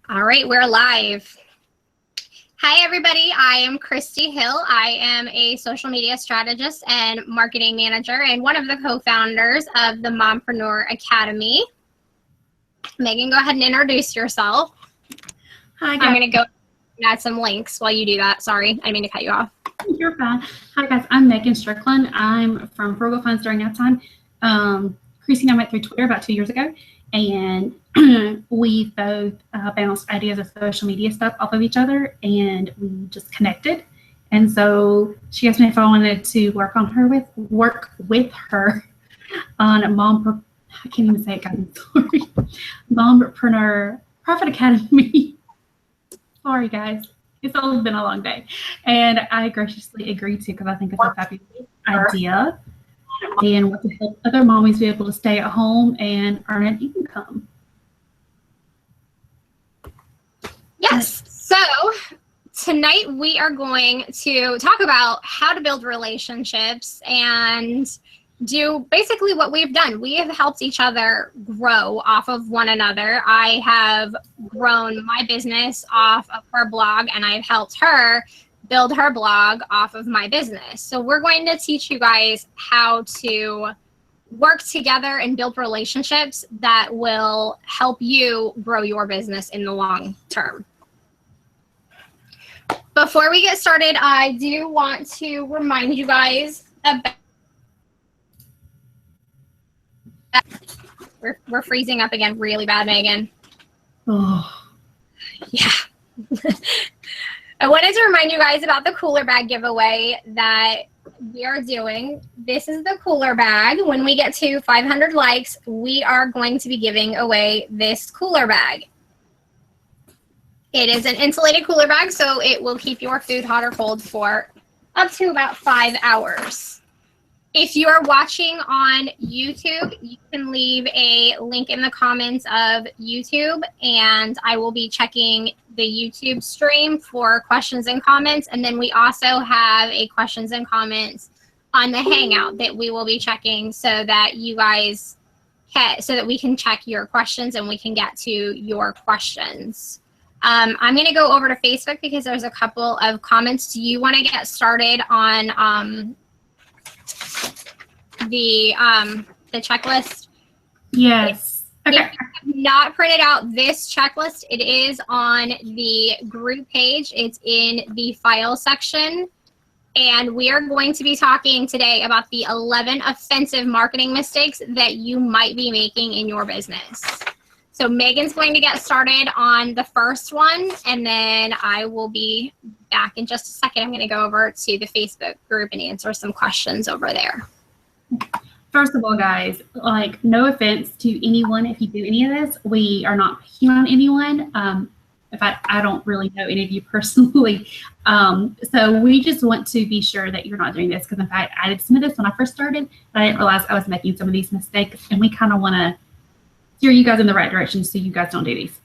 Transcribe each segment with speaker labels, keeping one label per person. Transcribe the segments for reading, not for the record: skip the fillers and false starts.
Speaker 1: All right, we're live. Hi, everybody. I am Christy Hill. I am a social media strategist and marketing manager and one of the co-founders of the Mompreneur Academy. Megan, go ahead and introduce yourself.
Speaker 2: Hi, guys.
Speaker 1: I'm going to go add some links while you do that. Sorry, I didn't mean to cut you off.
Speaker 2: You're fine. Hi, guys. I'm Megan Strickland. I'm from Frugal Funds During That Time. Christy and I met through Twitter about 2 years ago, and we both bounced ideas of social media stuff off of each other, and we just connected. And so she asked me if I wanted to work with her on I can't even say it, guys. I'm sorry. Mompreneur Profit Academy. Sorry, guys. It's all been a long day. And I graciously agreed to because I think it's a fabulous idea and want to help other mommies be able to stay at home and earn an income.
Speaker 1: Yes. So tonight we are going to talk about how to build relationships and do basically what we've done. We have helped each other grow off of one another. I have grown my business off of her blog, and I've helped her build her blog off of my business. So we're going to teach you guys how to work together and build relationships that will help you grow your business in the long term. Before we get started, I do want to remind you guys about we're freezing up again really bad, Megan.
Speaker 2: Oh.
Speaker 1: Yeah. I wanted to remind you guys about the cooler bag giveaway that we are doing. This is the cooler bag. When we get to 500 likes, we are going to be giving away this cooler bag. It is an insulated cooler bag, so it will keep your food hot or cold for up to about 5 hours. If you are watching on YouTube, you can leave a link in the comments of YouTube, and I will be checking the YouTube stream for questions and comments. And then we also have a questions and comments on the Hangout that we will be checking so that you guys so that we can check your questions and we can get to your questions. I'm going to go over to Facebook because there's a couple of comments. Do you want to get started on the checklist?
Speaker 2: Yes. Okay.
Speaker 1: If you have not printed out this checklist, it is on the group page. It's in the file section. And we are going to be talking today about the 11 offensive marketing mistakes that you might be making in your business. So Megan's going to get started on the first one, and then I will be back in just a second. I'm going to go over to the Facebook group and answer some questions over there.
Speaker 2: First of all, guys, like, no offense to anyone if you do any of this. We are not picking on anyone. In fact, I don't really know any of you personally. So we just want to be sure that you're not doing this because, in fact, I did some of this when I first started, but I didn't realize I was making some of these mistakes, and we kind of want to steer you guys in the right direction so you guys don't do these.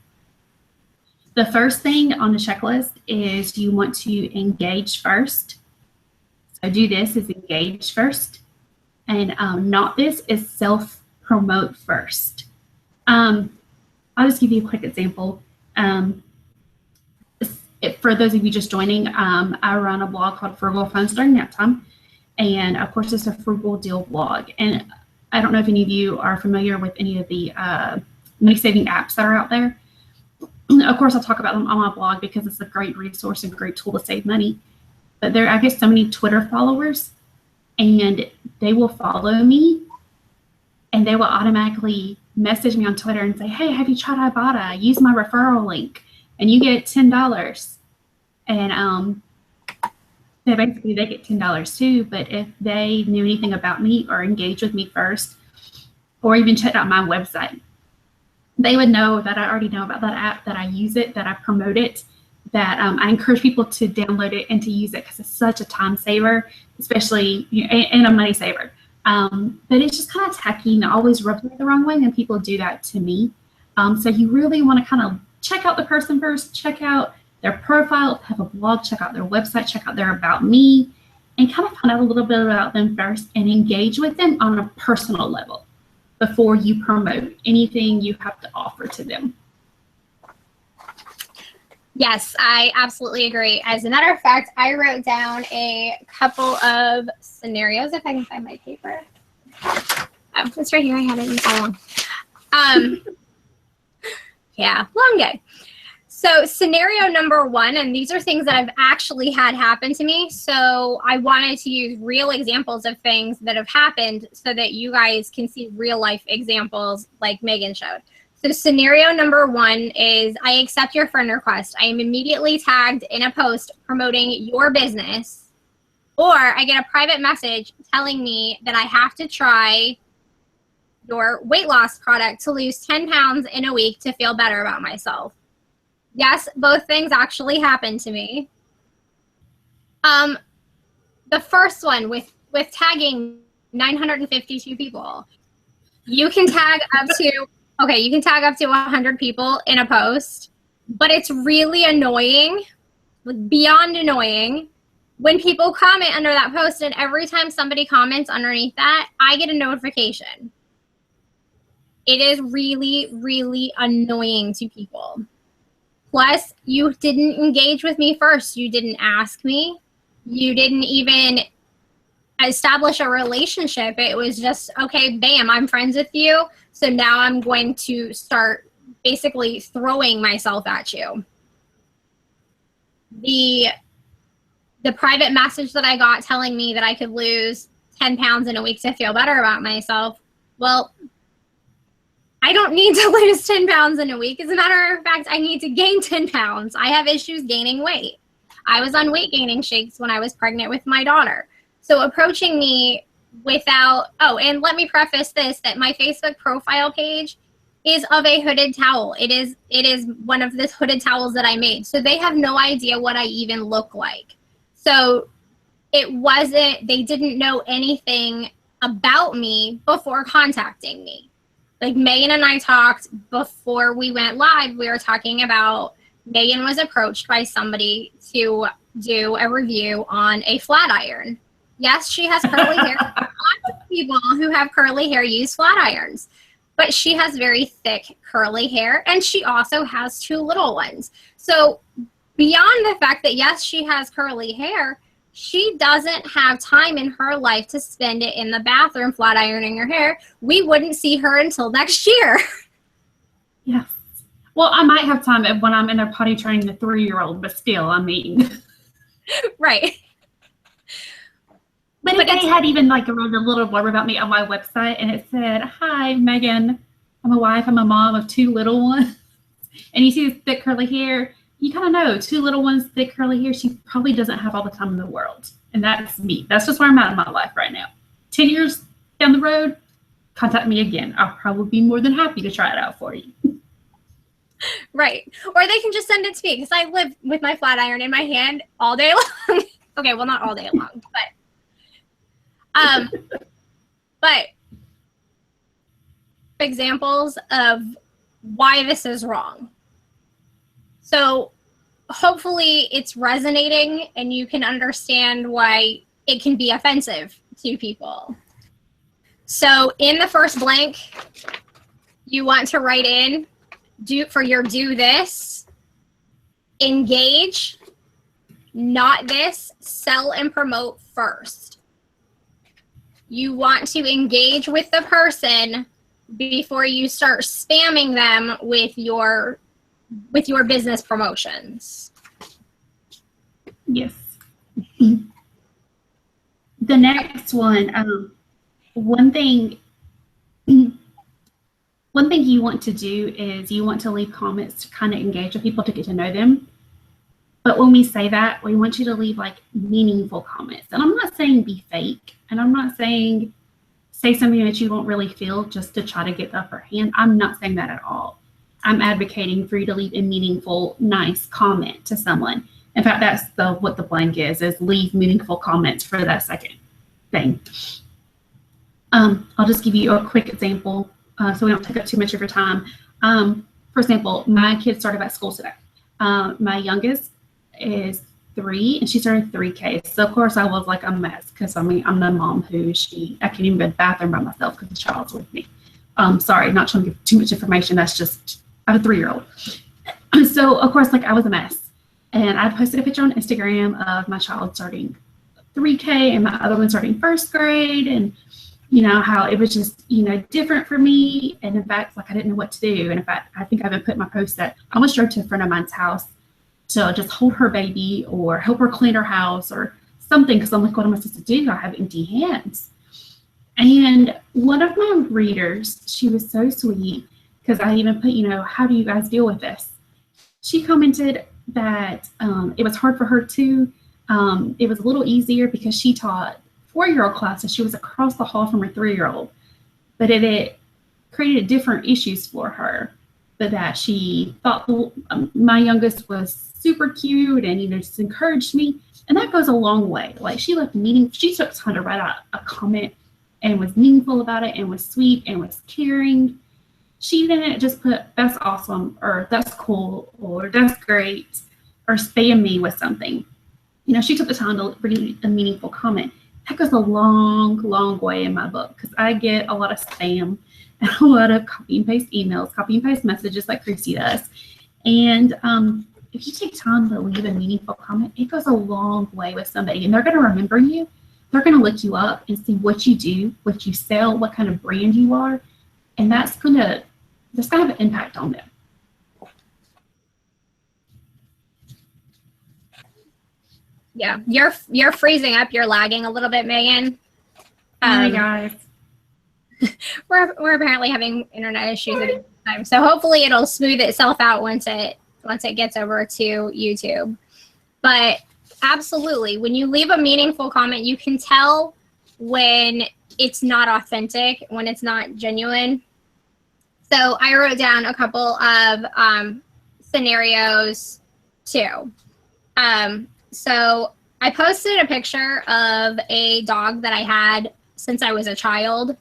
Speaker 2: The first thing on the checklist is you want to engage first. So do this is engage first. And not this is self-promote first. I'll just give you a quick example. For those of you just joining, I run a blog called Frugal Funds During That Time. And of course, it's a frugal deal blog. And I don't know if any of you are familiar with any of the money saving apps that are out there. Of course, I'll talk about them on my blog because it's a great resource and great tool to save money. But there, I get so many Twitter followers, and they will follow me, and they will automatically message me on Twitter and say, "Hey, have you tried Ibotta? Use my referral link, and you get $10." And they get $10 too. But if they knew anything about me or engaged with me first, or even checked out my website, they would know that I already know about that app, that I use it, that I promote it, that I encourage people to download it and to use it because it's such a time saver, especially, and a money saver. But it's just kind of tacky and it always rubs me the wrong way when people do that to me. So you really want to kind of check out the person first, check out their profile, if they have a blog, check out their website, check out their About Me, and kind of find out a little bit about them first and engage with them on a personal level before you promote anything you have to offer to them.
Speaker 1: Yes, I absolutely agree. As a matter of fact, I wrote down a couple of scenarios, if I can find my paper. Oh, it's right here. I had it all along. Yeah, long day. So scenario number one, and these are things that I've actually had happen to me. So I wanted to use real examples of things that have happened so that you guys can see real life examples like Megan showed. So scenario number one is I accept your friend request. I am immediately tagged in a post promoting your business, or I get a private message telling me that I have to try your weight loss product to lose 10 pounds in a week to feel better about myself. Yes, both things actually happened to me. The first one with tagging 952 people, you can tag up to, okay, you can tag up to 100 people in a post, but it's really annoying, like beyond annoying, when people comment under that post, and every time somebody comments underneath that, I get a notification. It is really, really annoying to people. Plus, you didn't engage with me first. You didn't ask me. You didn't even establish a relationship. It was just, okay, bam, I'm friends with you. So now I'm going to start basically throwing myself at you. The private message that I got telling me that I could lose 10 pounds in a week to feel better about myself, well, I don't need to lose 10 pounds in a week. As a matter of fact, I need to gain 10 pounds. I have issues gaining weight. I was on weight gaining shakes when I was pregnant with my daughter. So approaching me without, oh, and let me preface this, that my Facebook profile page is of a hooded towel. It is one of the hooded towels that I made. So they have no idea what I even look like. So it wasn't, they didn't know anything about me before contacting me. Like Megan and I talked before we went live, we were talking about Megan was approached by somebody to do a review on a flat iron. Yes, she has curly hair. Lots of people who have curly hair use flat irons, but she has very thick curly hair, and she also has two little ones. So beyond the fact that, yes, she has curly hair, she doesn't have time in her life to spend it in the bathroom flat ironing her hair. We wouldn't see her until next year.
Speaker 2: Yes. Well, I might have time when I'm in there potty training the 3-year-old, but still, I mean.
Speaker 1: Right.
Speaker 2: But they had even like wrote a little blurb about me on my website, and it said, "Hi, Megan. I'm a wife. I'm a mom of 2 little ones." And you see this thick curly hair. You kind of know 2 little ones, thick curly hair. She probably doesn't have all the time in the world. And that's me. That's just where I'm at in my life right now. 10 years down the road, contact me again. I'll probably be more than happy to try it out for you.
Speaker 1: Right. Or they can just send it to me, because I live with my flat iron in my hand all day long. Okay, well, not all day long, but examples of why this is wrong. So hopefully it's resonating and you can understand why it can be offensive to people. So in the first blank, you want to write in, do this, engage, not this, sell and promote first. You want to engage with the person before you start spamming them with your business promotions.
Speaker 2: Yes. The next one, one thing you want to do is you want to leave comments to kind of engage with people, to get to know them. But when we say that, we want you to leave like meaningful comments. And I'm not saying be fake, and I'm not saying say something that you don't really feel just to try to get the upper hand. I'm not saying that at all. I'm advocating for you to leave a meaningful, nice comment to someone. In fact, that's what the blank is leave meaningful comments for that second thing. I'll just give you a quick example so we don't take up too much of your time. For example, my kids started back school today. My youngest is 3, and she started 3K. So of course I was like a mess, because I mean, I'm the mom who I can't even go to the bathroom by myself because the child's with me. Sorry, not trying to give too much information. That's just, I have a 3-year-old. So of course, like, I was a mess. And I posted a picture on Instagram of my child starting 3K and my other one starting first grade, and how it was just different for me. And in fact, like, I didn't know what to do. And in fact, I think I even put in my post that I almost drove to a friend of mine's house to just hold her baby or help her clean her house or something, because I'm like, what am I supposed to do? I have empty hands. And one of my readers, she was so sweet, because I even put, how do you guys deal with this? She commented that it was hard for her too. It was a little easier because she taught 4-year-old classes. She was across the hall from her 3-year-old, but it created different issues for her. But that she thought my youngest was super cute and just encouraged me, and that goes a long way. Like, she took time to write out a comment and was meaningful about it and was sweet and was caring. She didn't just put "that's awesome" or "that's cool" or "that's great" or spam me with something. She took the time to read a meaningful comment. That goes a long, long way in my book, because I get a lot of spam and a lot of copy and paste emails, copy and paste messages like Christy does. And if you take time to leave a meaningful comment, it goes a long way with somebody, and they're going to remember you. They're going to look you up and see what you do, what you sell, what kind of brand you are, and that's going to have an impact on them.
Speaker 1: Yeah, you're freezing up. You're lagging a little bit, Megan.
Speaker 2: Hi guys.
Speaker 1: We're apparently having internet issues at the time, so hopefully it'll smooth itself out once it gets over to YouTube. But absolutely, when you leave a meaningful comment, you can tell when it's not authentic, when it's not genuine. So I wrote down a couple of scenarios too. So I posted a picture of a dog that I had since I was a child.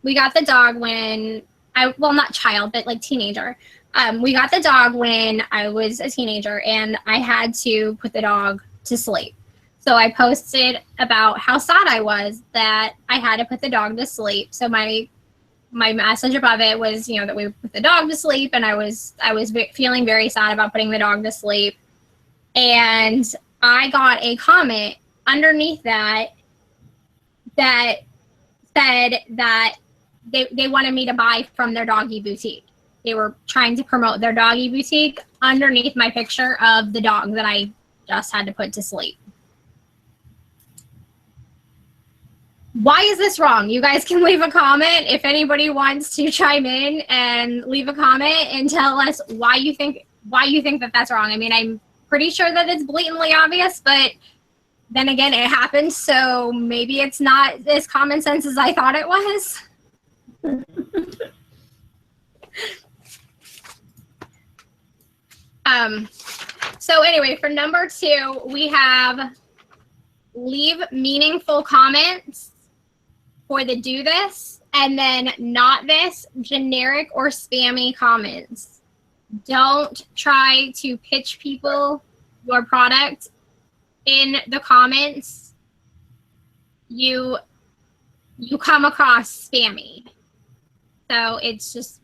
Speaker 1: We got the dog when not child, but like teenager. We got the dog when I was a teenager, and I had to put the dog to sleep. So I posted about how sad I was that I had to put the dog to sleep. So my message above it was, that we put the dog to sleep, and I was feeling very sad about putting the dog to sleep. And I got a comment underneath that said that they wanted me to buy from their doggy boutique. They were trying to promote their doggy boutique underneath my picture of the dog that I just had to put to sleep. Why is this wrong? You guys can leave a comment if anybody wants to chime in and leave a comment and tell us why you think that that's wrong. I mean, I'm pretty sure that it's blatantly obvious, but then again, it happened, so maybe it's not as common sense as I thought it was. So anyway, for number 2, we have leave meaningful comments for the do this, and then not this, generic or spammy comments. Don't try to pitch people your product in the comments. You come across spammy. So it's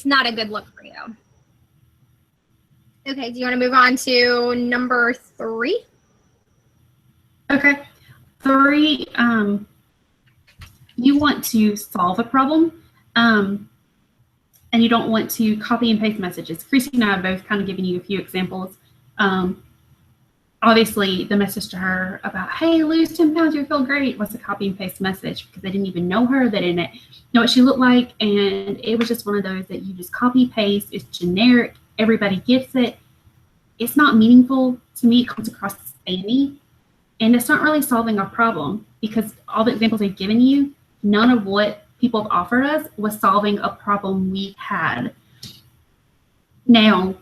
Speaker 1: not a good look for you. Okay, do you want to move on to number 3?
Speaker 2: Okay. 3, you want to solve a problem, and you don't want to copy and paste messages. Christy and I have both kind of given you a few examples. Obviously, the message to her about, hey, lose 10 pounds, you feel great, was a copy and paste message, because they didn't even know her. They didn't know what she looked like. And it was just one of those that you just copy, paste. It's generic. Everybody gets it. It's not meaningful. To me, it comes across as spammy. And it's not really solving our problem, because all the examples I've given you, none of what people have offered us was solving a problem we had. Now,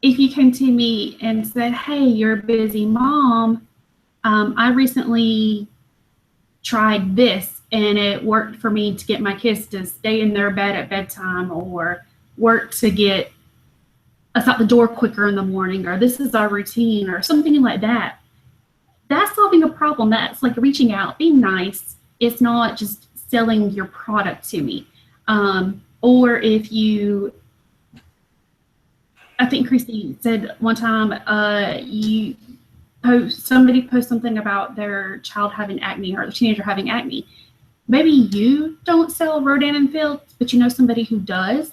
Speaker 2: if you came to me and said, hey, you're a busy mom, I recently tried this and it worked for me to get my kids to stay in their bed at bedtime, or work to get us out the door quicker in the morning, or this is our routine, or something like that. That's solving a problem. That's like reaching out, being nice. It's not just selling your product to me. Or if you, I think Christy said one time, somebody post something about their child having acne or the teenager having acne. Maybe you don't sell Rodan and Fields, but you know somebody who does,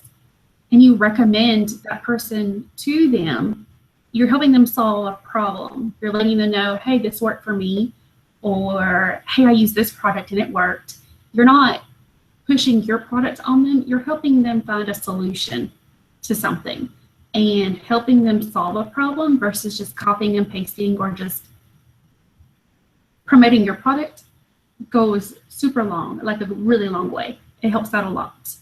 Speaker 2: and you recommend that person to them. You're helping them solve a problem. You're letting them know, hey, this worked for me, or hey, I used this product and it worked. You're not pushing your product on them. You're helping them find a solution to something and helping them solve a problem versus just copying and pasting or just promoting your product goes super long, like a really long way. It helps out a lot.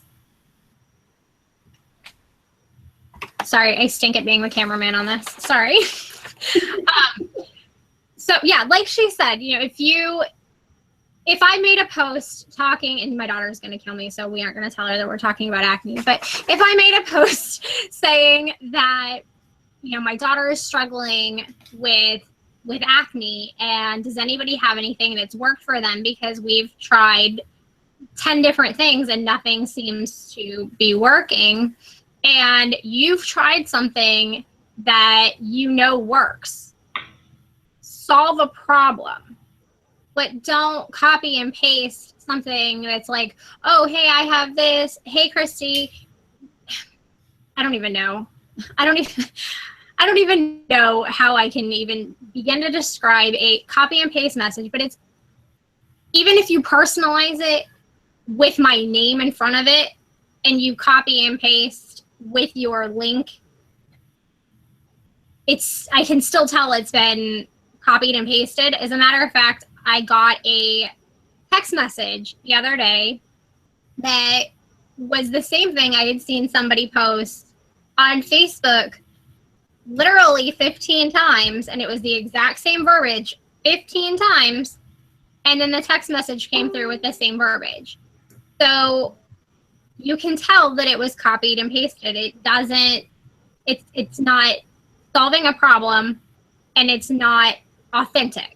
Speaker 1: Sorry, I stink at being the cameraman on this. Sorry. So yeah, like she said, you know, if I made a post talking, and my daughter's going to kill me, so we aren't going to tell her that we're talking about acne, but if I made a post saying that, you know, my daughter is struggling with acne, and does anybody have anything that's worked for them, because we've tried 10 different things and nothing seems to be working, and you've tried something that you know works, solve a problem. But don't copy and paste something that's like, oh, hey, I have this. Hey, Christy. I don't even know. I don't even know how I can even begin to describe a copy and paste message. But it's, even if you personalize it with my name in front of it and you copy and paste with your link, I can still tell it's been copied and pasted. As a matter of fact, I got a text message the other day that was the same thing I had seen somebody post on Facebook literally 15 times, and it was the exact same verbiage 15 times, and then the text message came through with the same verbiage. So you can tell that it was copied and pasted. It's not solving a problem, and it's not authentic.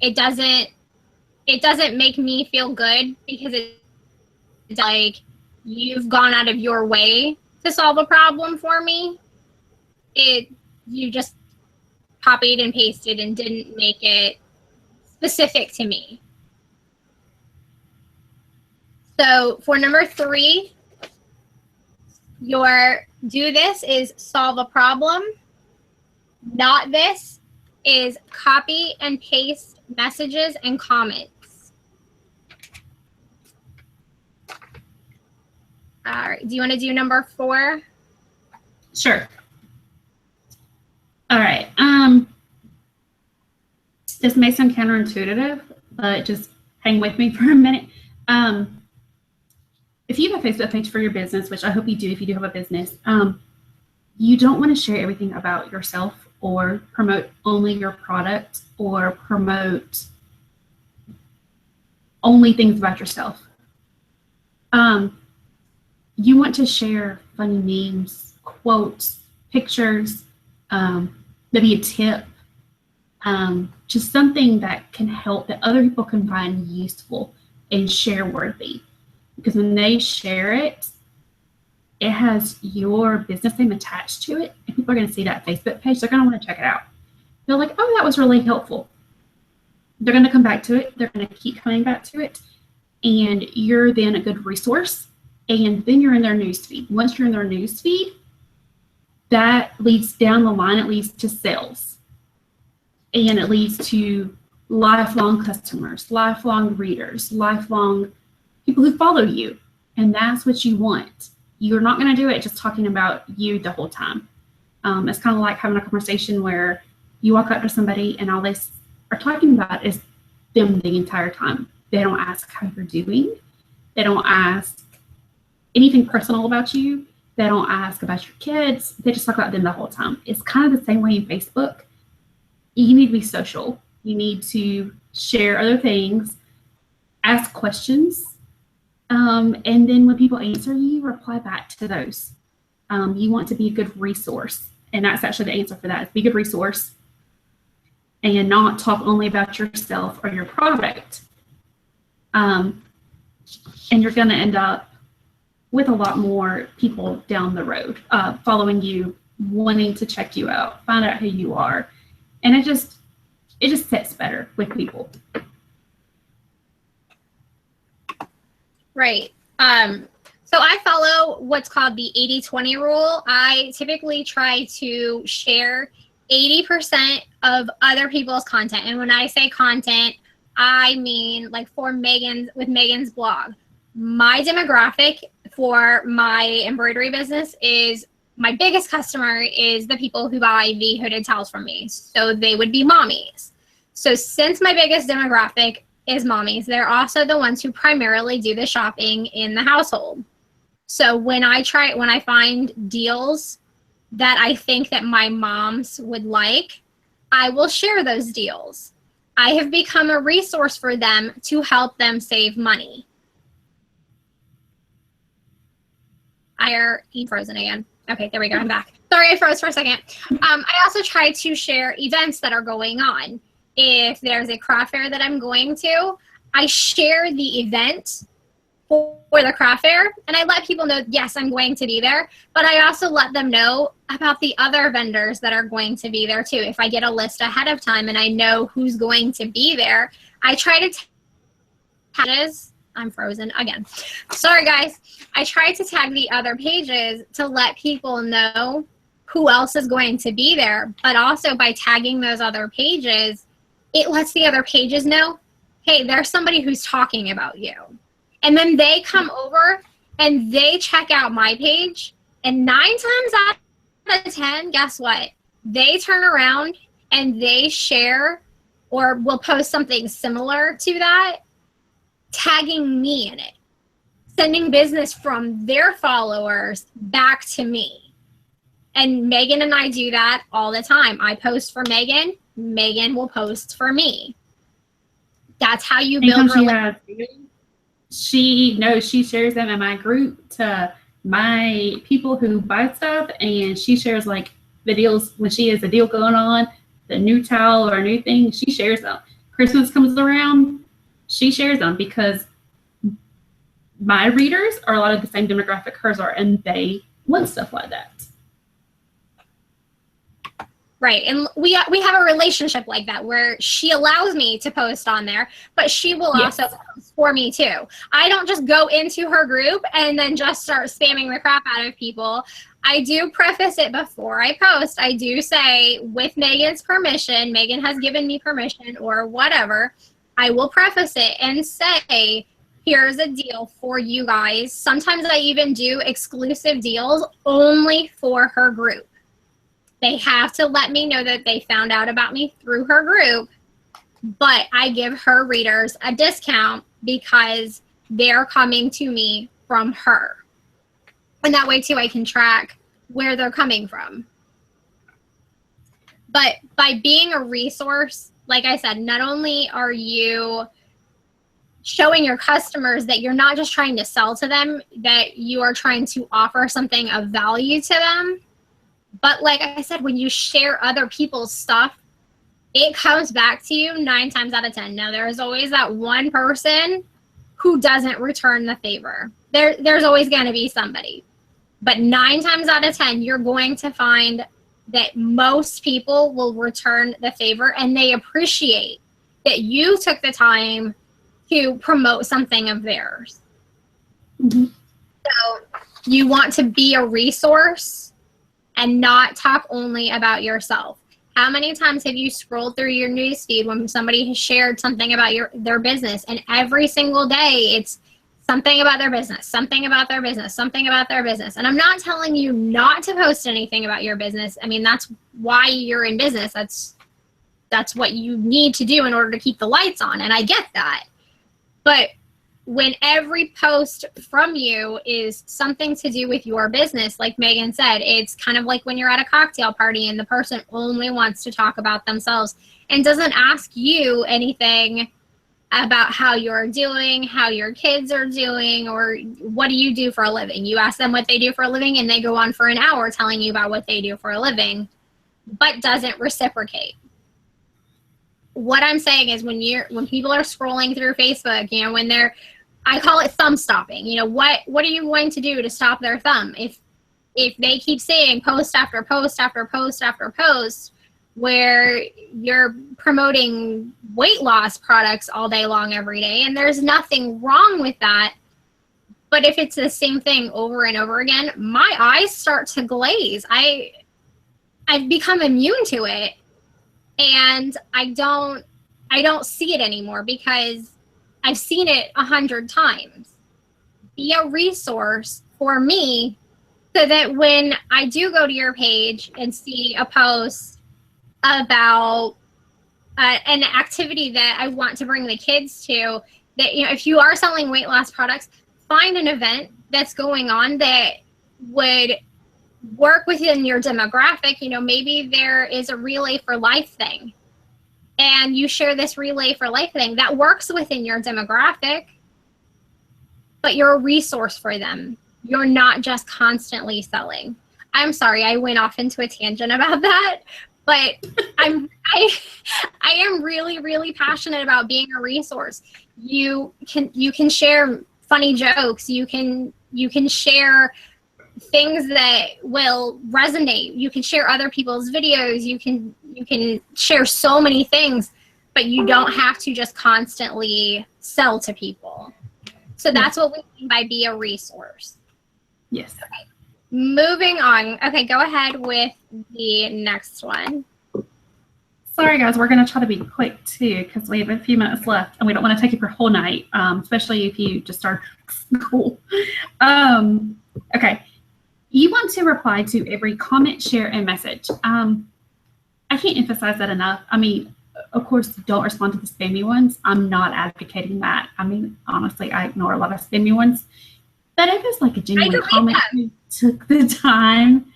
Speaker 1: It doesn't make me feel good, because it's like you've gone out of your way to solve a problem for me. You just copied and pasted and didn't make it specific to me. So for number 3, your do this is solve a problem. Not this is copy and paste messages and comments. All right, do you want to do number 4?
Speaker 2: Sure. All right. This may sound counterintuitive, but just hang with me for a minute. If you have a Facebook page for your business, which I hope you do if you do have a business, you don't want to share everything about yourself or promote only your product or promote only things about yourself. You want to share funny memes, quotes, pictures, maybe a tip, just something that can help, that other people can find useful and share worthy. Because when they share it, it has your business name attached to it, and people are going to see that Facebook page. They're going to want to check it out. They're like, oh, that was really helpful. They're going to come back to it. They're going to keep coming back to it. And you're then a good resource. And then you're in their newsfeed. Once you're in their newsfeed, that leads down the line, it leads to sales. And it leads to lifelong customers, lifelong readers, lifelong people who follow you. And that's what you want. You're not going to do it just talking about you the whole time. It's kind of like having a conversation where you walk up to somebody and all they are talking about is them the entire time. They don't ask how you're doing. They don't ask anything personal about you. They don't ask about your kids. They just talk about them the whole time. It's kind of the same way in Facebook. You need to be social. You need to share other things, ask questions, and then when people answer you, reply back to those. You want to be a good resource. And that's actually the answer for that, is be a good resource and not talk only about yourself or your product. And you're going to end up with a lot more people down the road, following you, wanting to check you out, find out who you are. And it just sits better with people.
Speaker 1: Right. So I follow what's called the 80-20 rule. I typically try to share 80% of other people's content. And when I say content, I mean like with Megan's blog. My demographic for my embroidery business is, my biggest customer is the people who buy the hooded towels from me. So they would be mommies. So since my biggest demographic is mommies, they're also the ones who primarily do the shopping in the household. So when I find deals that I think that my moms would like, I will share those deals. I have become a resource for them to help them save money. You frozen again. Okay, there we go. I'm back. Sorry, I froze for a second. I also try to share events that are going on. If there's a craft fair that I'm going to, I share the event for the craft fair, and I let people know, yes, I'm going to be there, but I also let them know about the other vendors that are going to be there too. If I get a list ahead of time and I know who's going to be there, I try to I'm frozen again. Sorry, guys. I try to tag the other pages to let people know who else is going to be there, but also by tagging those other pages, it lets the other pages know, hey, there's somebody who's talking about you. And then they come over and they check out my page, and 9 times out of 10, guess what? They turn around and they share or will post something similar to that, tagging me in it, sending business from their followers back to me. And Megan and I do that all the time. I post for Megan. Megan will post for me. That's how you build relationships.
Speaker 2: She knows she shares them in my group to my people who buy stuff, and she shares like the deals when she has a deal going on, the new towel or a new thing, she shares them. Christmas comes around, she shares them because my readers are a lot of the same demographic hers are, and they want stuff like that.
Speaker 1: Right, and we have a relationship like that where she allows me to post on there, but she will also post for me too. I don't just go into her group and then just start spamming the crap out of people. I do preface it before I post. I do say, with Megan's permission, Megan has given me permission or whatever, I will preface it and say, here's a deal for you guys. Sometimes I even do exclusive deals only for her group. They have to let me know that they found out about me through her group, but I give her readers a discount because they're coming to me from her. And that way too, I can track where they're coming from. But by being a resource, like I said, not only are you showing your customers that you're not just trying to sell to them, that you are trying to offer something of value to them. But like I said, when you share other people's stuff, it comes back to you 9 times out of 10. Now, there's always that one person who doesn't return the favor. There's always going to be somebody. But 9 times out of 10, you're going to find that most people will return the favor, and they appreciate that you took the time to promote something of theirs.
Speaker 2: Mm-hmm.
Speaker 1: So you want to be a resource and not talk only about yourself. How many times have you scrolled through your newsfeed when somebody has shared something about their business, and every single day it's something about their business, something about their business, something about their business? And I'm not telling you not to post anything about your business. I mean, that's why you're in business. That's what you need to do in order to keep the lights on, and I get that. But when every post from you is something to do with your business, like Megan said, it's kind of like when you're at a cocktail party and the person only wants to talk about themselves and doesn't ask you anything about how you're doing, how your kids are doing, or what do you do for a living. You ask them what they do for a living and they go on for an hour telling you about what they do for a living, but doesn't reciprocate. What I'm saying is when people are scrolling through Facebook, you know, when they're I call it thumb stopping. You know, what are you going to do to stop their thumb? If they keep saying post after post after post after post where you're promoting weight loss products all day long every day, and there's nothing wrong with that, but if it's the same thing over and over again, my eyes start to glaze. I've become immune to it, and I don't see it anymore because I've seen it 100 times. Be a resource for me so that when I do go to your page and see a post about an activity that I want to bring the kids to, that, you know, if you are selling weight loss products, find an event that's going on that would work within your demographic. You know, maybe there is a Relay for Life thing, and you share this Relay for Life thing that works within your demographic, but you're a resource for them. You're not just constantly selling. I'm sorry, I went off into a tangent about that, but I am really, really passionate about being a resource. You can share funny jokes. You can share things that will resonate. You can share other people's videos. You can share so many things, but you don't have to just constantly sell to people. So that's what we mean by be a resource.
Speaker 2: Yes.
Speaker 1: Okay. Moving on. Okay, go ahead with the next one.
Speaker 2: Sorry, guys, we're going to try to be quick, too, because we have a few minutes left, and we don't want to take up your whole night, especially if you just start school. Okay. You want to reply to every comment, share, and message. I can't emphasize that enough. I mean, of course, don't respond to the spammy ones. I'm not advocating that. I mean, honestly, I ignore a lot of spammy ones. But if it's like a genuine comment, you took the time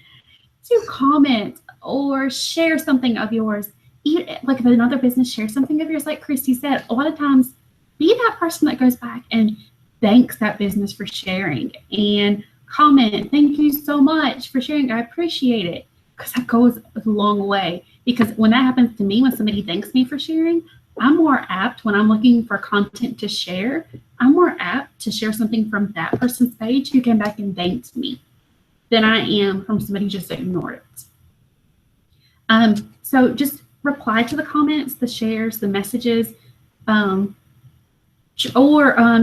Speaker 2: to comment or share something of yours, even like if another business shares something of yours, like Christy said, a lot of times be that person that goes back and thanks that business for sharing and comment, thank you so much for sharing. I appreciate it, because that goes a long way. Because when that happens to me, when somebody thanks me for sharing, I'm more apt when I'm looking for content to share. I'm more apt to share something from that person's page who came back and thanked me than I am from somebody who just ignored it. So just reply to the comments, the shares, the messages, or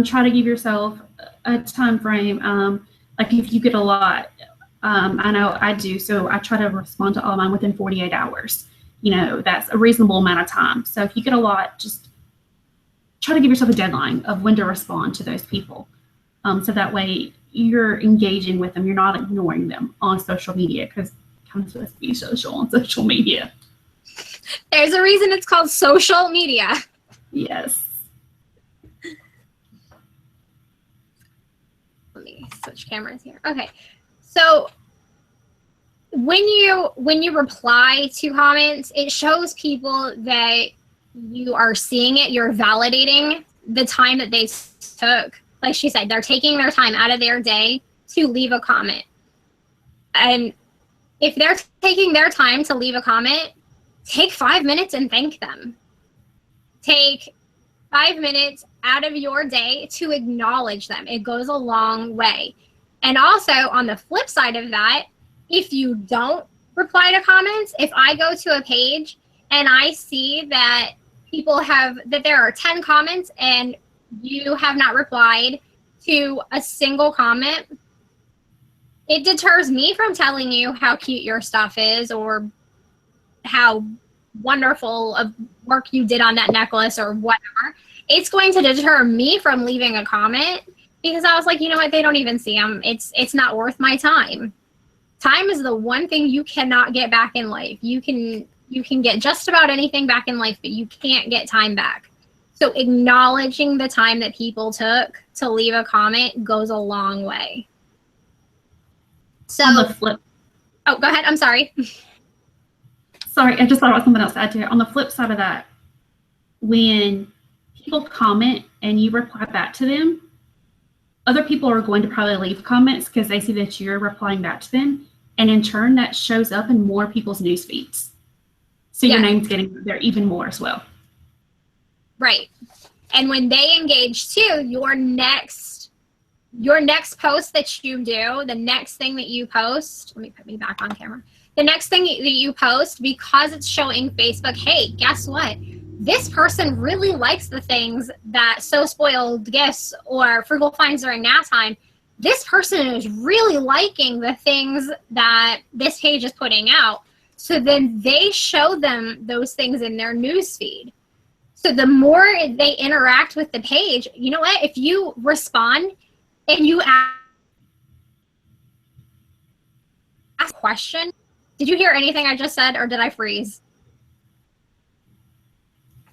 Speaker 2: try to give yourself a time frame. Like if you get a lot, I know I do, so I try to respond to all mine within 48 hours. You know, that's a reasonable amount of time. So if you get a lot, just try to give yourself a deadline of when to respond to those people. So that way you're engaging with them. You're not ignoring them on social media, because it kind of supposed to be social on social media.
Speaker 1: There's a reason it's called social media.
Speaker 2: Yes.
Speaker 1: Let me switch cameras here. Okay. So when you reply to comments, it shows people that you are seeing it. You're validating the time that they took. Like she said, they're taking their time out of their day to leave a comment. And if they're taking their time to leave a comment, take 5 minutes and thank them. Take 5 minutes out of your day to acknowledge them. It goes a long way. And also on the flip side of that, if you don't reply to comments, if I go to a page and I see that that there are 10 comments and you have not replied to a single comment, it deters me from telling you how cute your stuff is or how wonderful of work you did on that necklace or whatever. It's going to deter me from leaving a comment, because I was like, you know what, they don't even see them. It's not worth my time. Time is the one thing you cannot get back in life. You can get just about anything back in life, but you can't get time back. So acknowledging the time that people took to leave a comment goes a long way. So
Speaker 2: on the flip.
Speaker 1: Oh, go ahead. I'm sorry.
Speaker 2: Sorry, I just thought about something else to add to it. On the flip side of that, when people comment and you reply back to them, other people are going to probably leave comments because they see that you're replying back to them. And in turn, that shows up in more people's news feeds. So your name's getting there even more as well.
Speaker 1: Right. And when they engage too, your next post that you do, the next thing that you post, let me put me back on camera. The next thing that you post, because it's showing Facebook, hey, guess what? This person really likes the things that So Spoiled Gifts or Frugal Finds during nap time. This person is really liking the things that this page is putting out. So then they show them those things in their newsfeed. So the more they interact with the page, you know what? If you respond and you ask a question, did you hear anything I just said, or did I freeze?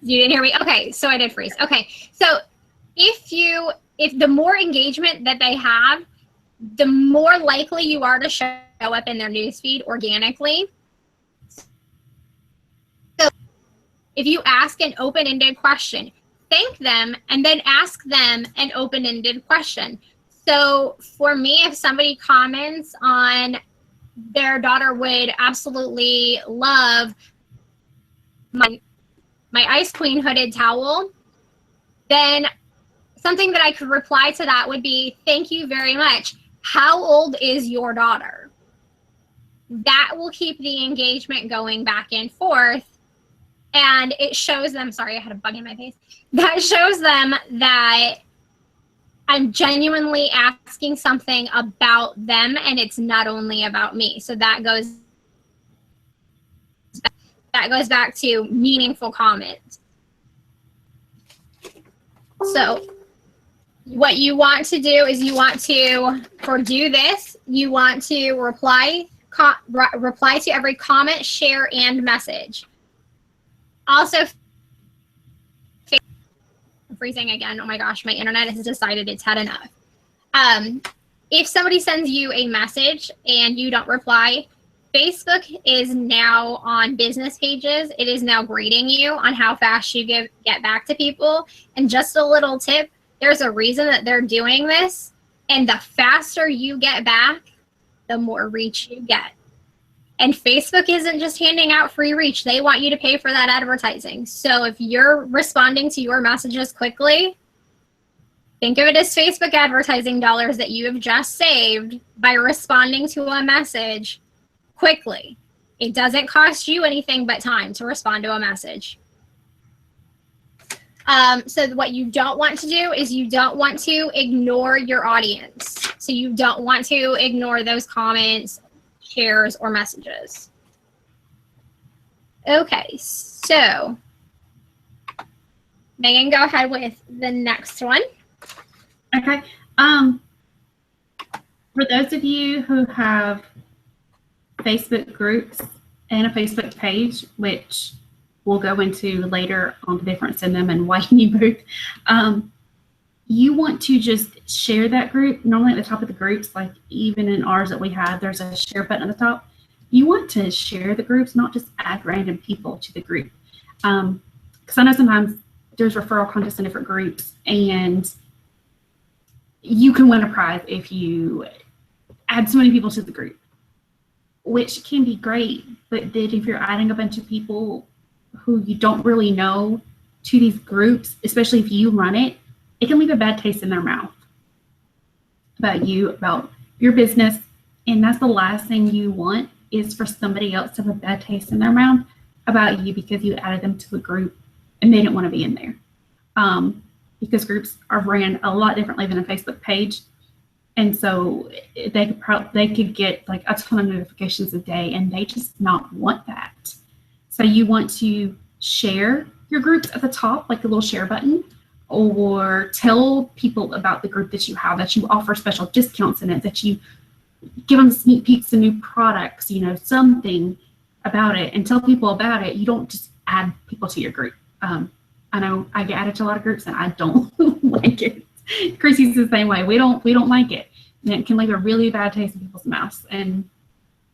Speaker 1: You didn't hear me? Okay, so I did freeze. Okay, so if the more engagement that they have, the more likely you are to show up in their newsfeed organically. So if you ask an open-ended question, thank them, and then ask them an open-ended question. So for me, if somebody comments on their daughter would absolutely love my Ice Queen hooded towel, then something that I could reply to that would be, thank you very much. How old is your daughter? That will keep the engagement going back and forth. And it shows them, sorry, I had a bug in my face. That shows them that I'm genuinely asking something about them, and it's not only about me. So that goes back to meaningful comments. So what you want to do is you want to reply to every comment, share, and message. Also, I'm freezing again. Oh my gosh, my internet has decided it's had enough. If somebody sends you a message and you don't reply, Facebook is now on business pages. It is now grading you on how fast you get back to people. And just a little tip, there's a reason that they're doing this. And the faster you get back, the more reach you get. And Facebook isn't just handing out free reach. They want you to pay for that advertising. So if you're responding to your messages quickly, think of it as Facebook advertising dollars that you have just saved by responding to a message quickly. It doesn't cost you anything but time to respond to a message. So what you don't want to do is you don't want to ignore your audience. So you don't want to ignore those comments, shares, or messages. Okay, so Megan, go ahead with the next one.
Speaker 2: Okay. For those of you who have Facebook groups and a Facebook page, which we'll go into later on the difference in them and why you need both, you want to just share that group. Normally at the top of the groups, like even in ours that we have, there's a share button at the top. You want to share the groups, not just add random people to the group. Because I know sometimes there's referral contests in different groups, and you can win a prize if you add so many people to the group, which can be great. But then if you're adding a bunch of people who you don't really know to these groups, especially if you run it, it can leave a bad taste in their mouth about you, about your business. And that's the last thing you want, is for somebody else to have a bad taste in their mouth about you because you added them to a group and they didn't want to be in there. Because groups are ran a lot differently than a Facebook page. And so they could get like a ton of notifications a day, and they just not want that. So you want to share your groups at the top, like the little share button, or tell people about the group that you have, that you offer special discounts in it, that you give them sneak peeks of new products, something about it, and tell people about it. You don't just add people to your group. I know I get added to a lot of groups and I don't like it. Chrissy's the same way. We don't like it. And it can leave a really bad taste in people's mouths, and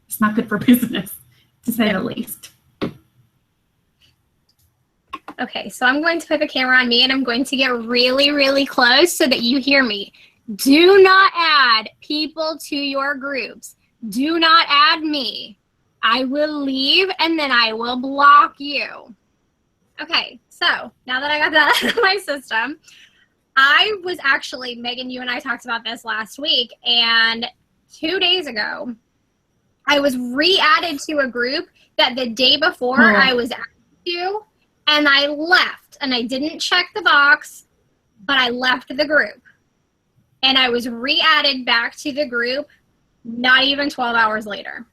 Speaker 2: it's not good for business, to say the least.
Speaker 1: Okay, so I'm going to put the camera on me, and I'm going to get really, really close so that you hear me. Do not add people to your groups. Do not add me. I will leave, and then I will block you. Okay, so now that I got that out of my system, I was actually, Megan, you and I talked about this last week, and 2 days ago, I was re-added to a group that the day before I was added to, and I left, and I didn't check the box, but I left the group. And I was re-added back to the group not even 12 hours later.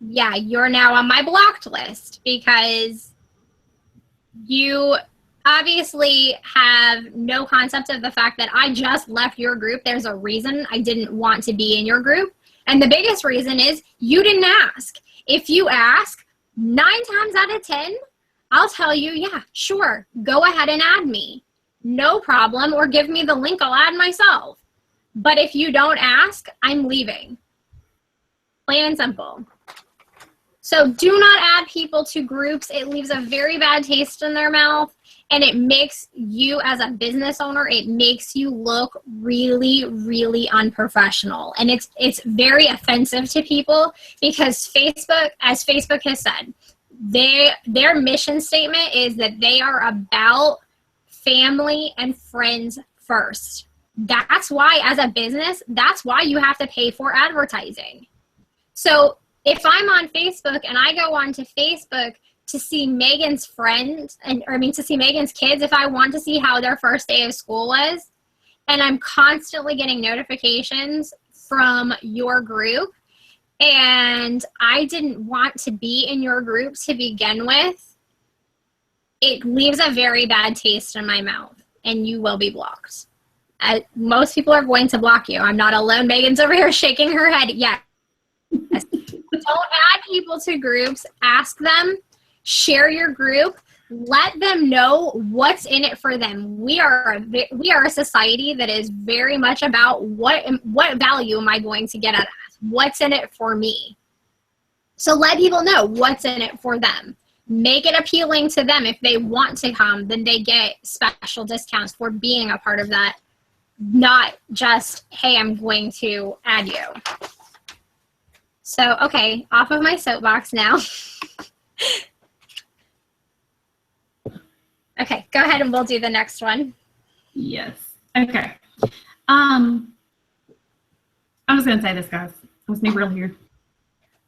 Speaker 1: Yeah, you're now on my blocked list because you obviously have no concept of the fact that I just left your group. There's a reason I didn't want to be in your group. And the biggest reason is you didn't ask. If you ask, 9 times out of 10, I'll tell you, yeah, sure, go ahead and add me. No problem, or give me the link, I'll add myself. But if you don't ask, I'm leaving. Plain and simple. So do not add people to groups. It leaves a very bad taste in their mouth, and it makes you as a business owner, it makes you look really, really unprofessional. And it's very offensive to people because Facebook, as Facebook has said, their mission statement is that they are about family and friends first. That's why, as a business, that's why you have to pay for advertising. So if I'm on Facebook and I go onto Facebook to see Megan's friends, to see Megan's kids, if I want to see how their first day of school was, and I'm constantly getting notifications from your group, and I didn't want to be in your group to begin with, it leaves a very bad taste in my mouth, and you will be blocked. Most people are going to block you. I'm not alone. Megan's over here shaking her head. Yes. Don't add people to groups. Ask them. Share your group. Let them know what's in it for them. We are a society that is very much about what value am I going to get out of this? What's in it for me? So let people know what's in it for them. Make it appealing to them. If they want to come, then they get special discounts for being a part of that. Not just, hey, I'm going to add you. So, okay, off of my soapbox now. Okay, go ahead and we'll do the next one.
Speaker 2: Yes. Okay. I was going to say this, guys. Let's be real here.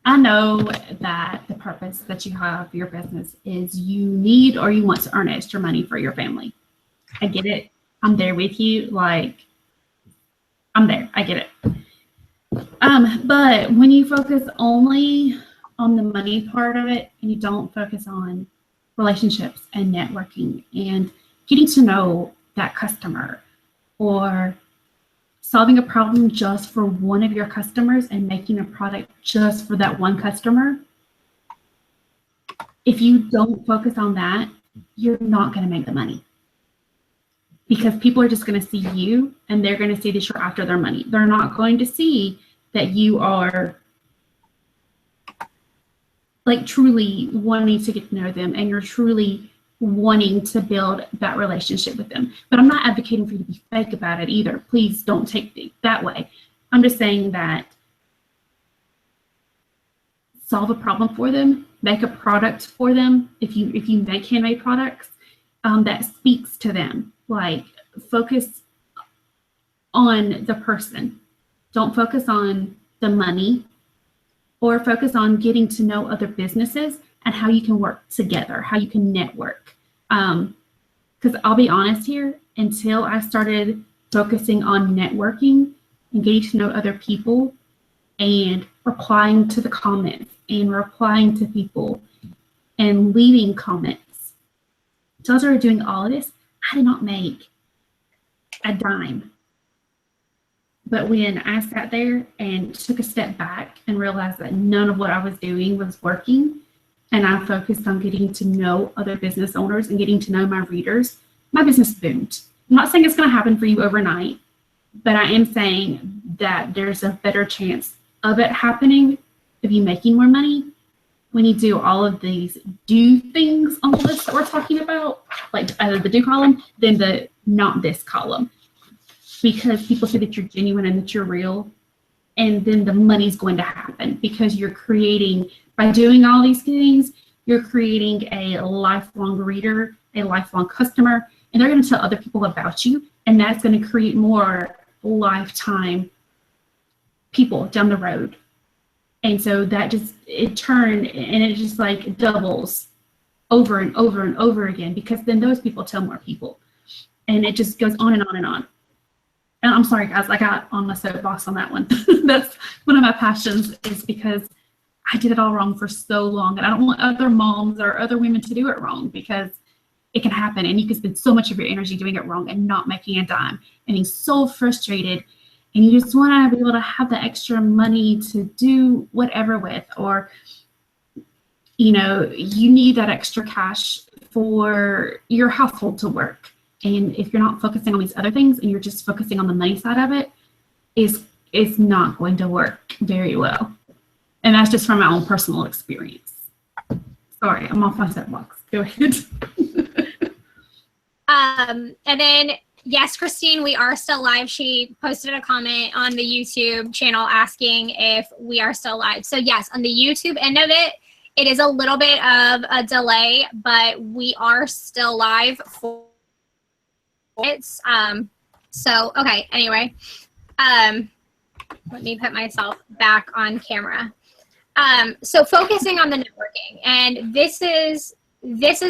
Speaker 2: I know that the purpose that you have for your business is you need or you want to earn extra money for your family. I get it. I'm there with you. Like, I'm there. I get it. But when you focus only on the money part of it and you don't focus on relationships and networking and getting to know that customer or solving a problem just for one of your customers and making a product just for that one customer, if you don't focus on that, you're not going to make the money. Because people are just going to see you and they're going to see that you're after their money. They're not going to see that you are like truly wanting to get to know them and you're truly wanting to build that relationship with them. But I'm not advocating for you to be fake about it either. Please don't take it that way. I'm just saying that solve a problem for them, make a product for them. If you make handmade products, that speaks to them. Like, focus on the person. Don't focus on the money, or focus on getting to know other businesses and how you can work together, how you can network. Because I'll be honest here, until I started focusing on networking and getting to know other people and replying to the comments and replying to people and leaving comments, until I started doing all of this, I did not make a dime. But when I sat there and took a step back and realized that none of what I was doing was working, and I focused on getting to know other business owners and getting to know my readers, my business boomed. I'm not saying it's going to happen for you overnight, but I am saying that there's a better chance of it happening, of you making more money, when you do all of these do things on the list that we're talking about, like either the do column, then the not this column. Because people see that you're genuine and that you're real, and then the money's going to happen because you're creating, by doing all these things, you're creating a lifelong reader, a lifelong customer, and they're going to tell other people about you, and that's going to create more lifetime people down the road. And so that just, it turned, and it just like doubles over and over and over again, because then those people tell more people, and it just goes on and on and on. And I'm sorry, guys, I got on my soapbox on that one. That's one of my passions, is because I did it all wrong for so long, and I don't want other moms or other women to do it wrong, because it can happen, and you can spend so much of your energy doing it wrong and not making a dime and being so frustrated, and you just want to be able to have the extra money to do whatever with, or you know, you need that extra cash for your household to work. And if you're not focusing on these other things and you're just focusing on the money side of it, it's not going to work very well. And that's just from my own personal experience. Sorry, I'm off my soapbox. Go ahead.
Speaker 1: And then, yes, Christine, we are still live. She posted a comment on the YouTube channel asking if we are still live. So yes, on the YouTube end of it, it is a little bit of a delay, but we are still live for it. So, okay, anyway, let me put myself back on camera. So focusing on the networking, and this is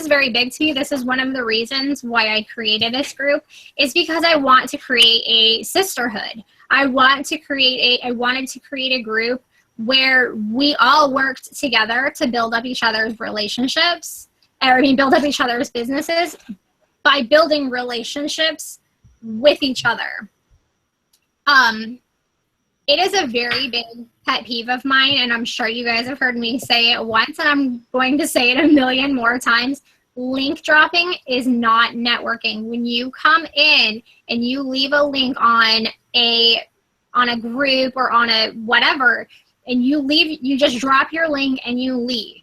Speaker 1: very big to me. This is one of the reasons why I created this group, is because I want to create a sisterhood. I wanted to create a group where we all worked together to build up each other's relationships, build up each other's businesses by building relationships with each other. It is a very big pet peeve of mine, and I'm sure you guys have heard me say it once, and I'm going to say it a million more times. Link dropping is not networking. When you come in and you leave a link on a group or on a whatever, and you leave, you just drop your link and you leave.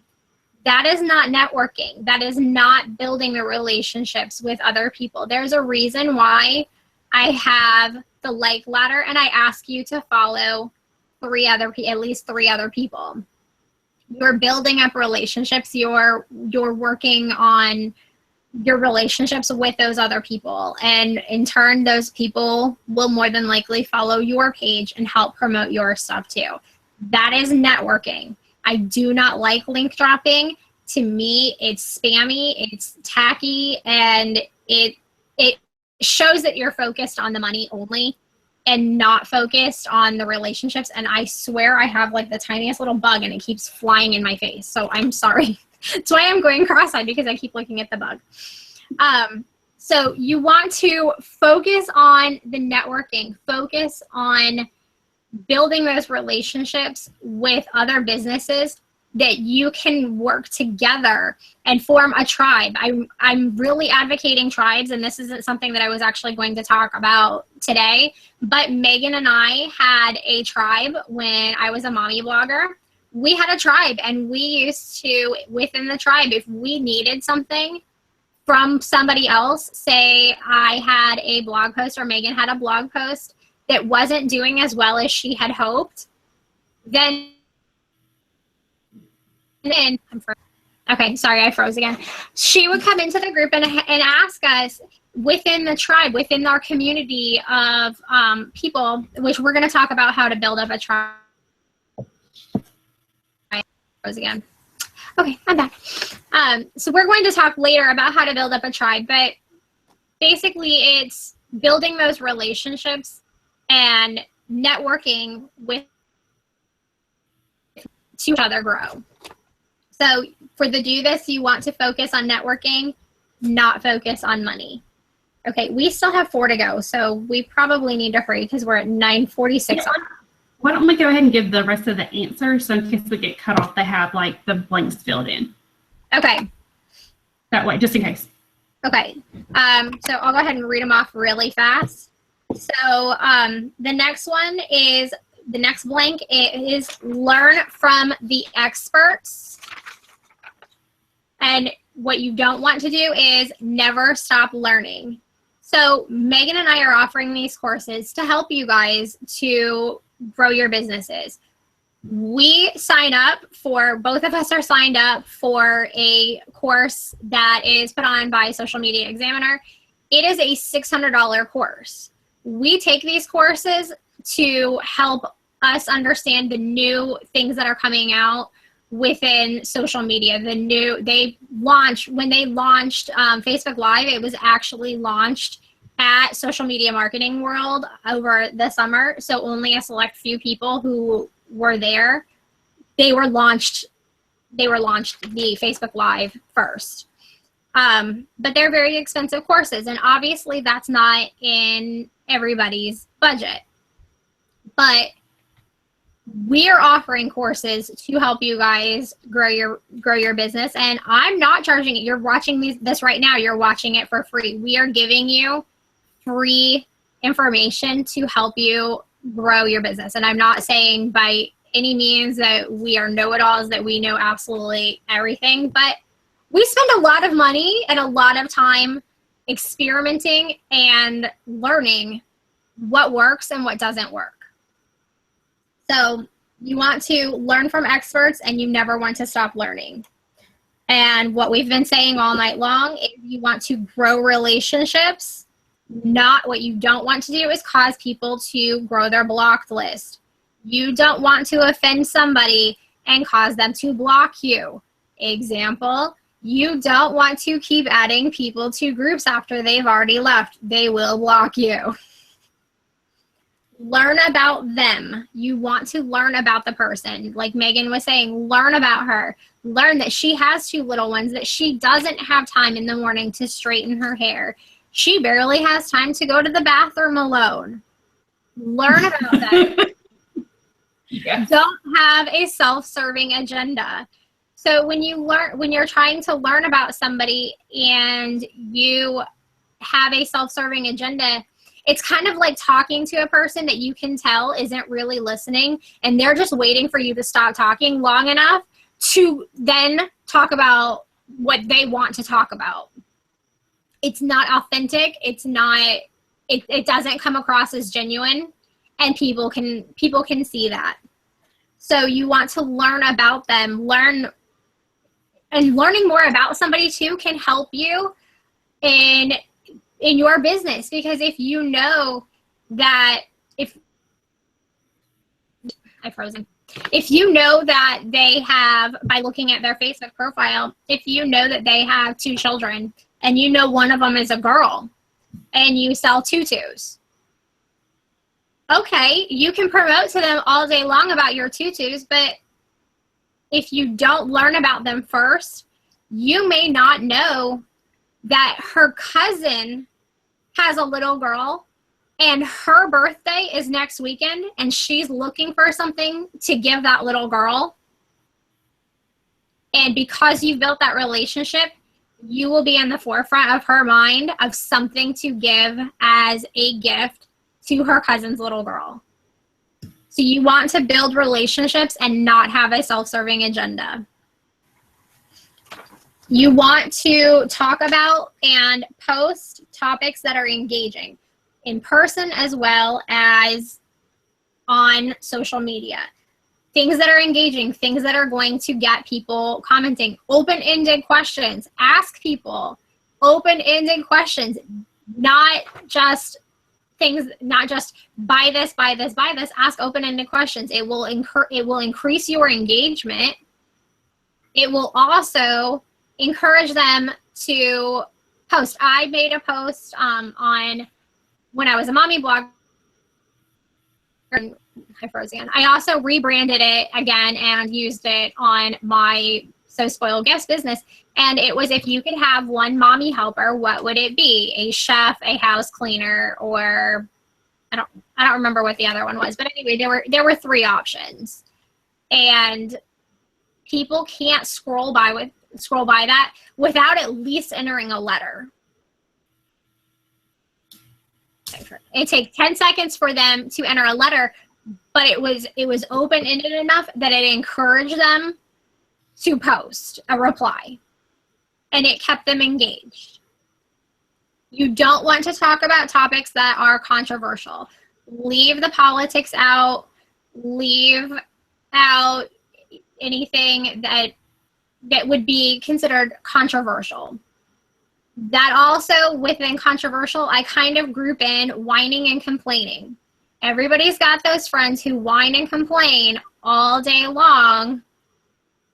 Speaker 1: That is not networking. That is not building the relationships with other people. There's a reason why I have the like ladder, and I ask you to follow at least three other people. You're building up relationships. You're working on your relationships with those other people, and in turn, those people will more than likely follow your page and help promote your stuff too. That is networking. I do not like link dropping. To me, it's spammy, it's tacky, and it shows that you're focused on the money only and not focused on the relationships. And I swear I have like the tiniest little bug and it keeps flying in my face. So I'm sorry. That's why I'm going cross-eyed, because I keep looking at the bug. So you want to focus on the networking, focus on building those relationships with other businesses that you can work together and form a tribe. I'm really advocating tribes, and this isn't something that I was actually going to talk about today, but Megan and I had a tribe when I was a mommy blogger. We had a tribe, and we used to, within the tribe, if we needed something from somebody else, say I had a blog post or Megan had a blog post that wasn't doing as well as she had hoped, then okay, sorry, I froze again. She would come into the group and ask us within the tribe, within our community of people, which we're going to talk about how to build up a tribe. I froze again. Okay, I'm back. So we're going to talk later about how to build up a tribe, but basically it's building those relationships and networking with to each other grow. So for the do this, you want to focus on networking, not focus on money. Okay, we still have 4 to go, so we probably need to hurry because we're at 9:46.
Speaker 2: Why don't we go ahead and give the rest of the answers, so in case we get cut off, they have like the blanks filled in.
Speaker 1: Okay.
Speaker 2: That way, just in case.
Speaker 1: Okay, so I'll go ahead and read them off really fast. So the next one is, the next blank is learn from the experts. And what you don't want to do is never stop learning. So Megan and I are offering these courses to help you guys to grow your businesses. We sign up for, both of us are signed up for a course that is put on by Social Media Examiner. It is a $600 course. We take these courses to help us understand the new things that are coming out within social media. When they launched Facebook Live, it was actually launched at Social Media Marketing World over the summer. So only a select few people who were there, they were launched the Facebook Live first. But they're very expensive courses, and obviously that's not in everybody's budget. But we are offering courses to help you guys grow your business, and I'm not charging it. You're watching this right now. You're watching it for free. We are giving you free information to help you grow your business. And I'm not saying by any means that we are know-it-alls, that we know absolutely everything, but we spend a lot of money and a lot of time experimenting and learning what works and what doesn't work. So you want to learn from experts, and you never want to stop learning. And what we've been saying all night long is you want to grow relationships. Not what you don't want to do is cause people to grow their blocked list. You don't want to offend somebody and cause them to block you. Example, you don't want to keep adding people to groups after they've already left. They will block you. Learn about them. You want to learn about the person. Like Megan was saying, learn about her. Learn that she has 2 little ones, that she doesn't have time in the morning to straighten her hair. She barely has time to go to the bathroom alone. Learn about that.
Speaker 2: Yeah.
Speaker 1: Don't have a self-serving agenda. So when you're trying to learn about somebody and you have a self-serving agenda, it's kind of like talking to a person that you can tell isn't really listening, and they're just waiting for you to stop talking long enough to then talk about what they want to talk about. It's not authentic. It's not, it doesn't come across as genuine, and people can see that. So you want to learn about them, learning more about somebody too can help you in your business, because if you know that if you know that they have, by looking at their Facebook profile, if you know that they have 2 children and you know one of them is a girl and you sell tutus, okay, you can promote to them all day long about your tutus, but if you don't learn about them first, you may not know that her cousin has a little girl and her birthday is next weekend and she's looking for something to give that little girl. And because you've built that relationship, you will be in the forefront of her mind of something to give as a gift to her cousin's little girl. So you want to build relationships and not have a self-serving agenda. You want to talk about and post topics that are engaging in person as well as on social media. Things that are engaging, things that are going to get people commenting. Open-ended questions. Ask people open-ended questions, not just things, not just buy this, buy this, buy this. Ask open-ended questions. It will increase your engagement. It will also encourage them to post. I made a post on when I was a mommy blogger. I froze again. I also rebranded it again and used it on my So Spoiled Gifts business. And it was, if you could have one mommy helper, what would it be? A chef, a house cleaner, or I don't remember what the other one was. But anyway, there were 3 options. And people can't scroll by that without at least entering a letter. It takes 10 seconds for them to enter a letter, but it was open-ended enough that it encouraged them to post a reply, and it kept them engaged. You don't want to talk about topics that are controversial. Leave the politics out. Leave out anything that would be considered controversial. That also, within controversial, I kind of group in whining and complaining. Everybody's got those friends who whine and complain all day long.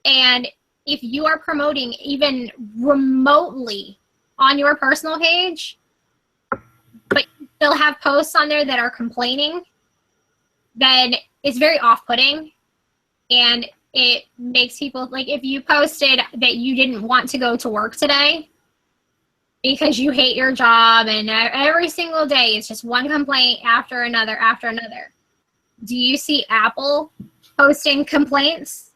Speaker 1: And if you are promoting even remotely on your personal page, but you still have posts on there that are complaining, then it's very off-putting. And it makes people, like, if you posted that you didn't want to go to work today because you hate your job, and every single day it's just one complaint after another after another. Do you see Apple posting complaints?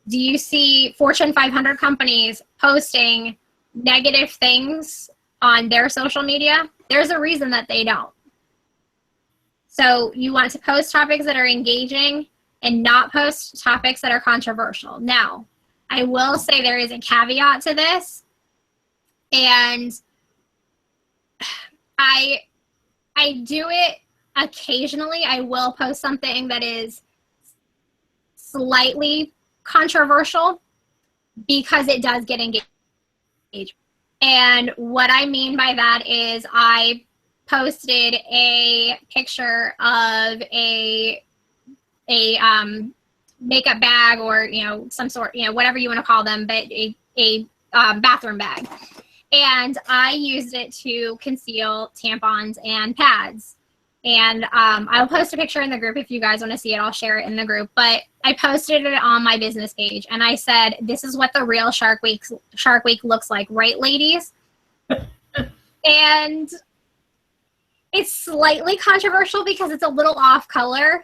Speaker 1: Do you see Fortune 500 companies posting negative things on their social media? There's a reason that they don't. So you want to post topics that are engaging and not post topics that are controversial. Now, I will say there is a caveat to this, and I do it occasionally. I will post something that is slightly controversial because it does get engagement. And what I mean by that is I posted a picture of a makeup bag, or some sort, whatever you want to call them, but a bathroom bag. And I used it to conceal tampons and pads. And I'll post a picture in the group if you guys want to see it. I'll share it in the group. But I posted it on my business page, and I said, "This is what the real Shark Week looks like, right, ladies?" And it's slightly controversial because it's a little off color,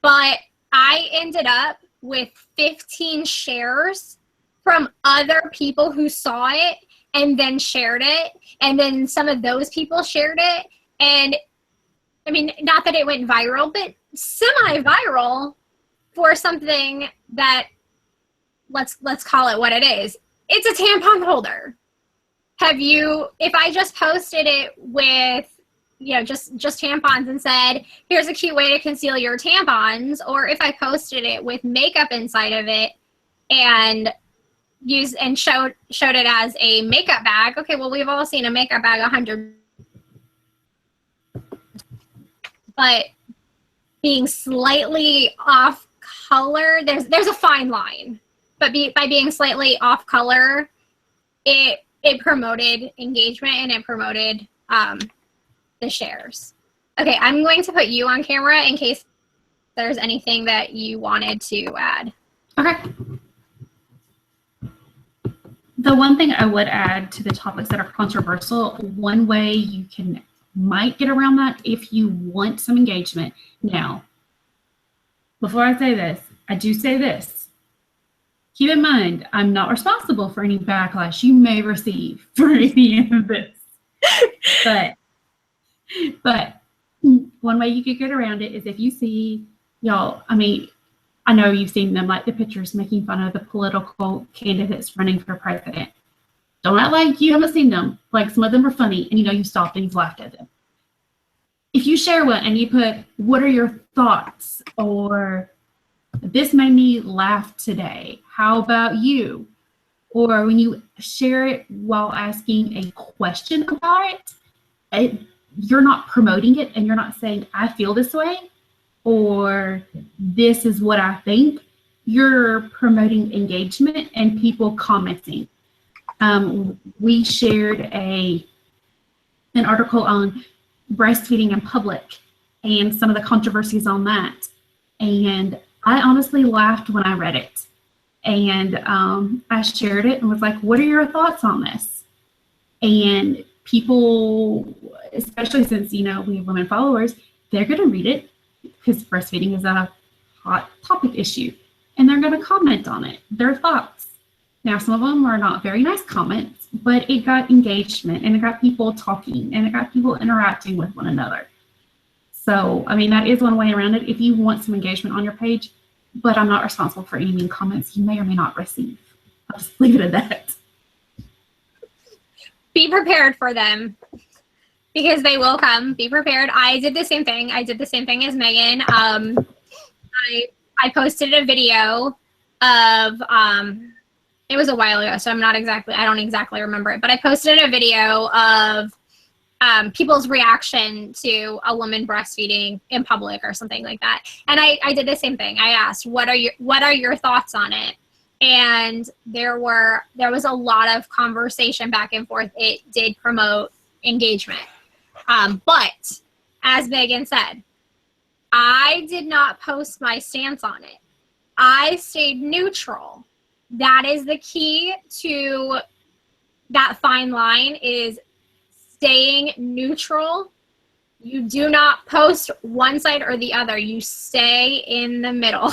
Speaker 1: but I ended up with 15 shares from other people who saw it and then shared it. And then some of those people shared it. And I mean, not that it went viral, but semi-viral for something that, let's call it what it is. It's a tampon holder. If I just posted it with, just tampons and said, "Here's a cute way to conceal your tampons," or if I posted it with makeup inside of it and showed it as a makeup bag, okay, well, we've all seen a makeup bag 100. But being slightly off color, there's a fine line. But by being slightly off color, it promoted engagement, and it promoted the shares. Okay, I'm going to put you on camera in case there's anything that you wanted to add.
Speaker 2: Okay. The one thing I would add to the topics that are controversial, one way you might get around that if you want some engagement. Now, before I say this, I do say this. Keep in mind, I'm not responsible for any backlash you may receive for any of this. But one way you could get around it is if you see, y'all, I mean, I know you've seen them, like the pictures making fun of the political candidates running for president. Don't act like you haven't seen them. Like, some of them are funny, and you stopped and you've laughed at them. If you share one and you put, "What are your thoughts?" or "This made me laugh today. How about you?" Or when you share it while asking a question about it, you're not promoting it, and you're not saying, "I feel this way," or "This is what I think." You're promoting engagement and people commenting. We shared an article on breastfeeding in public and some of the controversies on that. And I honestly laughed when I read it. And I shared it and was like, "What are your thoughts on this?" And people, especially since, we have women followers, they're going to read it because breastfeeding is a hot topic issue. And they're going to comment on it, their thoughts. Now, some of them are not very nice comments, but it got engagement, and it got people talking, and it got people interacting with one another. So, I mean, that is one way around it if you want some engagement on your page, but I'm not responsible for any mean comments you may or may not receive. I'll just leave it at that.
Speaker 1: Be prepared for them, because they will come. Be prepared. I did the same thing. I did the same thing as Megan. I I posted a video of, it was a while ago, so I don't exactly remember it, but I posted a video of people's reaction to a woman breastfeeding in public or something like that. And I did the same thing. I asked, what are your thoughts on it? And there was a lot of conversation back and forth. It did promote engagement. But as Megan said, I did not post my stance on it. I stayed neutral. That is the key to that fine line, is staying neutral. You do not post one side or the other. You stay in the middle.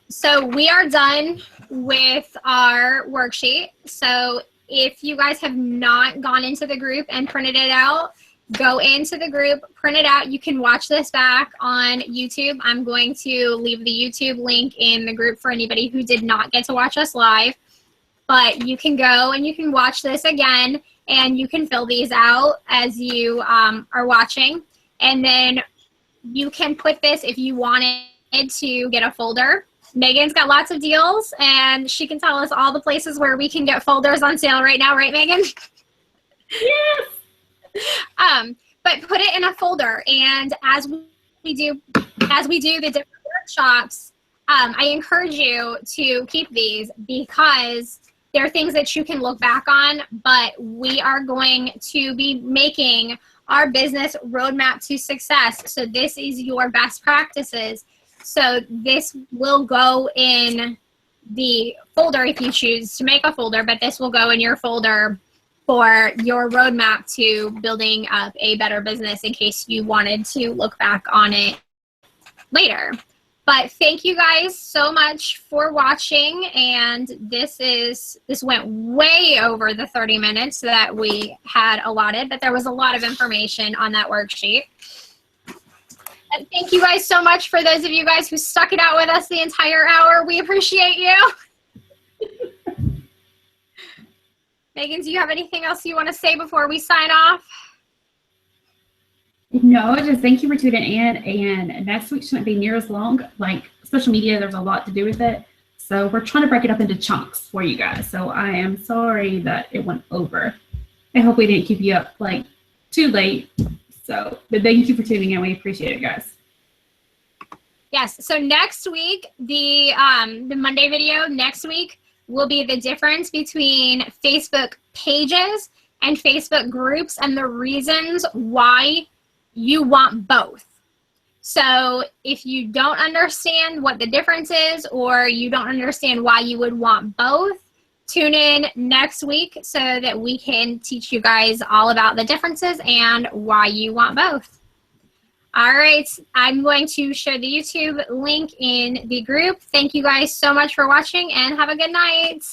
Speaker 1: So we are done with our worksheet. So if you guys have not gone into the group and printed it out, go into the group, print it out. You can watch this back on YouTube. I'm going to leave the YouTube link in the group for anybody who did not get to watch us live. But you can go and you can watch this again, and you can fill these out as you are watching. And then you can put this, if you wanted to get a folder. Megan's got lots of deals, and she can tell us all the places where we can get folders on sale right now, right, Megan?
Speaker 2: Yes.
Speaker 1: But put it in a folder, and as we do the different workshops, I encourage you to keep these, because they're things that you can look back on. But we are going to be making our business roadmap to success. So this is your best practices. So this will go in the folder if you choose to make a folder, but this will go in your folder for your roadmap to building up a better business, in case you wanted to look back on it later. But thank you guys so much for watching. And this went way over the 30 minutes that we had allotted, but there was a lot of information on that worksheet. And thank you guys so much for those of you guys who stuck it out with us the entire hour. We appreciate you. Megan, do you have anything else you want to say before we sign off?
Speaker 2: No, just thank you for tuning in. And next week shouldn't be near as long. Like social media, there's a lot to do with it. So we're trying to break it up into chunks for you guys. So I am sorry that it went over. I hope we didn't keep you up like too late. So, but thank you for tuning in. We appreciate it, guys.
Speaker 1: Yes. So next week, the Monday video next week will be the difference between Facebook pages and Facebook groups, and the reasons why you want both. So if you don't understand what the difference is, or you don't understand why you would want both, tune in next week so that we can teach you guys all about the differences and why you want both. All right, I'm going to share the YouTube link in the group. Thank you guys so much for watching, and have a good night.